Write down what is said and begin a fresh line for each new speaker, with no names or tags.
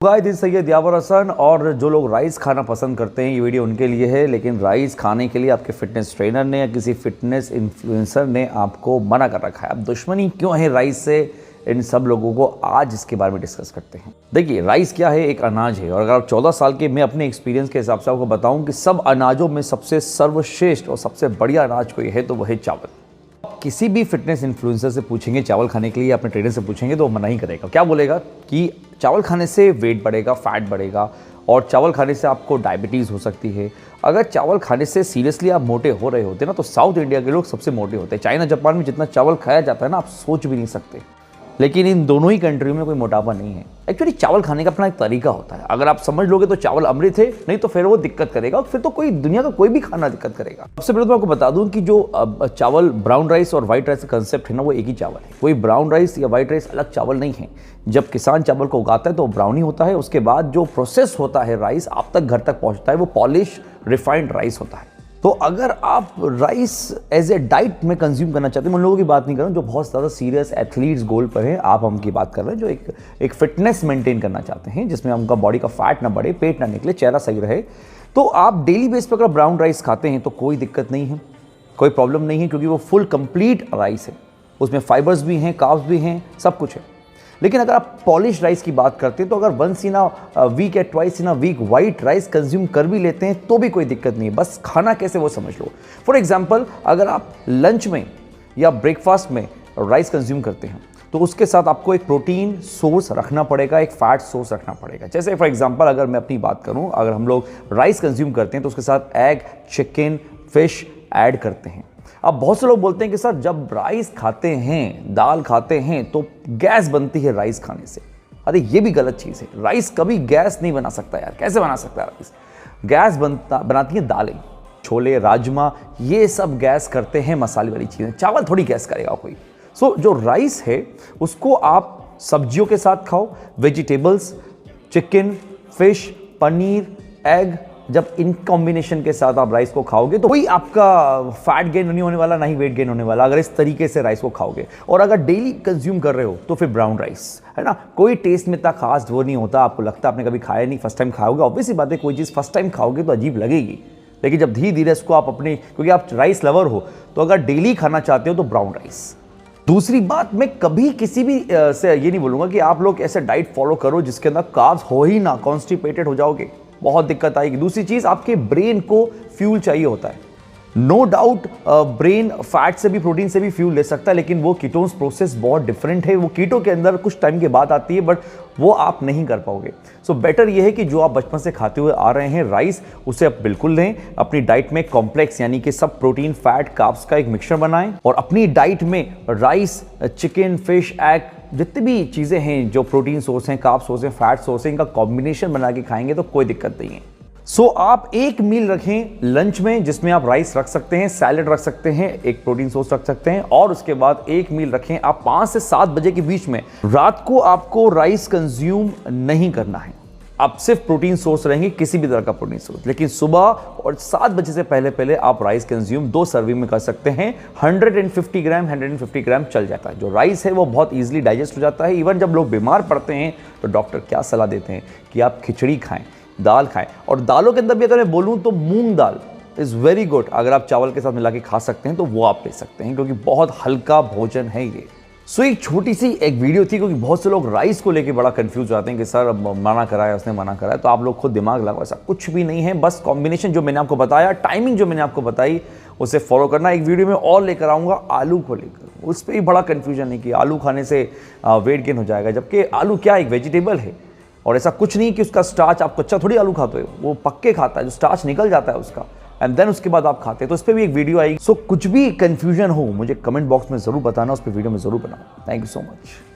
Guys this Syed यावर हसन। और जो लोग राइस खाना पसंद करते हैं ये वीडियो उनके लिए है, लेकिन राइस खाने के लिए आपके फिटनेस ट्रेनर ने या किसी फिटनेस इन्फ्लुएंसर ने आपको मना कर रखा है। अब दुश्मनी क्यों है राइस से, इन सब लोगों को आज इसके बारे में डिस्कस करते हैं। देखिए राइस क्या है, एक अनाज है। और अगर आप 14 साल के मैं अपने एक्सपीरियंस के हिसाब से आपको बताऊं कि सब अनाजों में सबसे सर्वश्रेष्ठ और सबसे बढ़िया अनाज कोई है तो वह है चावल। किसी भी फिटनेस इन्फ्लुएंसर से पूछेंगे चावल खाने के लिए, अपने ट्रेनर से पूछेंगे तो वो मना ही करेगा। क्या बोलेगा कि चावल खाने से वेट बढ़ेगा, फैट बढ़ेगा और चावल खाने से आपको डायबिटीज़ हो सकती है। अगर चावल खाने से सीरियसली आप मोटे हो रहे होते ना तो साउथ इंडिया के लोग सबसे मोटे होते हैं। चाइना जापान में जितना चावल खाया जाता है ना आप सोच भी नहीं सकते। लेकिन इन दोनों ही कंट्रियों में कोई मोटापा नहीं है। एक्चुअली चावल खाने का अपना एक तरीका होता है। अगर आप समझ लोगे तो चावल अमृत है, नहीं तो फिर वो दिक्कत करेगा। फिर तो कोई दुनिया का कोई भी खाना दिक्कत करेगा। सबसे पहले तो मैं आपको बता दूं कि जो चावल ब्राउन राइस और व्हाइट राइस का कंसेप्ट है ना वो एक ही चावल है। कोई ब्राउन राइस या व्हाइट राइस अलग चावल नहीं है। जब किसान चावल को उगाता है तो ब्राउन ही होता है। उसके बाद जो प्रोसेस होता है राइस आप तक घर तक पहुंचता है वो पॉलिश रिफाइंड राइस होता है। तो अगर आप राइस एज ए डाइट में कंज्यूम करना चाहते हैं, उन लोगों की बात नहीं कर रहा हूँ जो बहुत ज़्यादा सीरियस एथलीट्स गोल पर हैं, आप हम की बात कर रहे हैं जो एक फिटनेस मेंटेन करना चाहते हैं जिसमें उनका बॉडी का फैट ना बढ़े, पेट ना निकले, चेहरा सही रहे। तो आप डेली बेस पर अगर ब्राउन राइस खाते हैं तो कोई दिक्कत नहीं है, कोई प्रॉब्लम नहीं है, क्योंकि वो फुल कंप्लीट राइस है। उसमें फाइबर्स भी हैं, कार्ब्स भी हैं, सब कुछ है। लेकिन अगर आप पॉलिश राइस की बात करते हैं तो अगर वंस इन अ वीक या twice in a week white rice consume कर भी लेते हैं तो भी कोई दिक्कत नहीं है। बस खाना कैसे वो समझ लो। फॉर एग्जांपल अगर आप लंच में या ब्रेकफास्ट में राइस कंज्यूम करते हैं तो उसके साथ आपको एक प्रोटीन सोर्स रखना पड़ेगा, एक फैट सोर्स रखना पड़ेगा। जैसे फॉर एग्जांपल अगर मैं अपनी बात करूं, अगर हम लोग राइस कंज्यूम करते हैं तो उसके साथ एग, चिकन, फिश ऐड करते हैं। अब बहुत से लोग बोलते हैं कि सर जब राइस खाते हैं, दाल खाते हैं तो गैस बनती है राइस खाने से। अरे ये भी गलत चीज़ है। राइस कभी गैस नहीं बना सकता यार। कैसे बना सकता है राइस? गैस बनाती है दालें, छोले, राजमा, ये सब गैस करते हैं मसाले वाली चीज़ें। चावल थोड़ी गैस करेगा कोई। सो जो राइस है उसको आप सब्जियों के साथ खाओ, vegetables, chicken, fish, paneer, egg, जब इन कॉम्बिनेशन के साथ आप राइस को खाओगे तो कोई आपका फैट गेन नहीं होने वाला, ना ही वेट गेन होने वाला अगर इस तरीके से राइस को खाओगे। और अगर डेली कंज्यूम कर रहे हो तो फिर ब्राउन राइस है ना, कोई टेस्ट में इतना खास वो नहीं होता। आपको लगता है आपने कभी खाया नहीं, फर्स्ट टाइम खाओगे, ऑब्वियस ही बात है कोई चीज़ फर्स्ट टाइम खाओगे तो अजीब लगेगी। लेकिन जब धीरे धीरे इसको आप अपने, क्योंकि आप राइस लवर हो तो अगर डेली खाना चाहते हो तो ब्राउन राइस। दूसरी बात, मैं कभी किसी भी से ये नहीं बोलूँगा कि आप लोग ऐसे डाइट फॉलो करो जिसके अंदर कार्ब्स हो ही ना, कॉन्स्टिपेटेड हो जाओगे, बहुत दिक्कत आएगी। दूसरी चीज, आपके ब्रेन को फ्यूल चाहिए होता है। नो डाउट ब्रेन फैट से भी, प्रोटीन से भी फ्यूल ले सकता है, लेकिन वो कीटोन्स प्रोसेस बहुत डिफरेंट है। वो कीटो के अंदर कुछ टाइम के बाद आती है, बट वो आप नहीं कर पाओगे। सो बेटर ये है कि जो आप बचपन से खाते हुए आ रहे हैं राइस, उसे आप बिल्कुल लें। अपनी डाइट में कॉम्प्लेक्स यानी कि सब प्रोटीन, फैट, कार्ब्स का एक मिक्सचर बनाएं और अपनी डाइट में राइस, चिकन, फिश, एग, जितनी भी चीज़ें हैं जो प्रोटीन सोर्स हैं, कार्ब सोर्स हैं, फैट सोर्स हैं, इनका कॉम्बिनेशन बना के खाएंगे तो कोई दिक्कत नहीं है। सो आप एक मील रखें लंच में जिसमें आप राइस रख सकते हैं, सैलेड रख सकते हैं, एक प्रोटीन सोर्स रख सकते हैं, और उसके बाद एक मील रखें आप 5 से 7 बजे के बीच में। रात को आपको राइस कंज्यूम नहीं करना है, आप सिर्फ प्रोटीन सोर्स रहेंगे, किसी भी तरह का प्रोटीन सोर्स। लेकिन सुबह और 7 बजे से पहले पहले आप राइस कंज्यूम 2 सर्विंग में कर सकते हैं। 150 ग्राम चल जाता है। जो राइस है वो बहुत ईजिली डाइजेस्ट हो जाता है। इवन जब लोग बीमार पड़ते हैं तो डॉक्टर क्या सलाह देते हैं कि आप खिचड़ी खाएं, दाल खाएं। और दालों के अंदर भी अगर मैं बोलूं तो मूंग दाल इज़ वेरी गुड। अगर आप चावल के साथ मिला के खा सकते हैं तो वो आप ले सकते हैं, क्योंकि बहुत हल्का भोजन है ये। सो एक छोटी सी एक वीडियो थी, क्योंकि बहुत से लोग राइस को लेके बड़ा कंफ्यूज जाते हैं कि सर अब मना कराया, उसने मना कराया। तो आप लोग खुद दिमाग लगाओ, ऐसा कुछ भी नहीं है। बस कॉम्बिनेशन जो मैंने आपको बताया, टाइमिंग जो मैंने आपको बताई, उसे फॉलो करना। एक वीडियो में और लेकर आऊँगा आलू को लेकर, उस पर ही बड़ा कन्फ्यूजन है कि आलू खाने से वेट गेन हो जाएगा, जबकि आलू क्या एक वेजिटेबल है। और ऐसा कुछ नहीं कि उसका स्टार्च, आप कच्चा थोड़ी आलू खाते हो, वो पक्के खाता है, जो स्टार्च निकल जाता है उसका, एंड देन उसके बाद आप खाते हैं। तो इस पर भी एक वीडियो आएगी। सो कुछ भी कंफ्यूजन हो मुझे कमेंट बॉक्स में जरूर बताना, उस पर वीडियो में जरूर बनाओ। Thank you so much.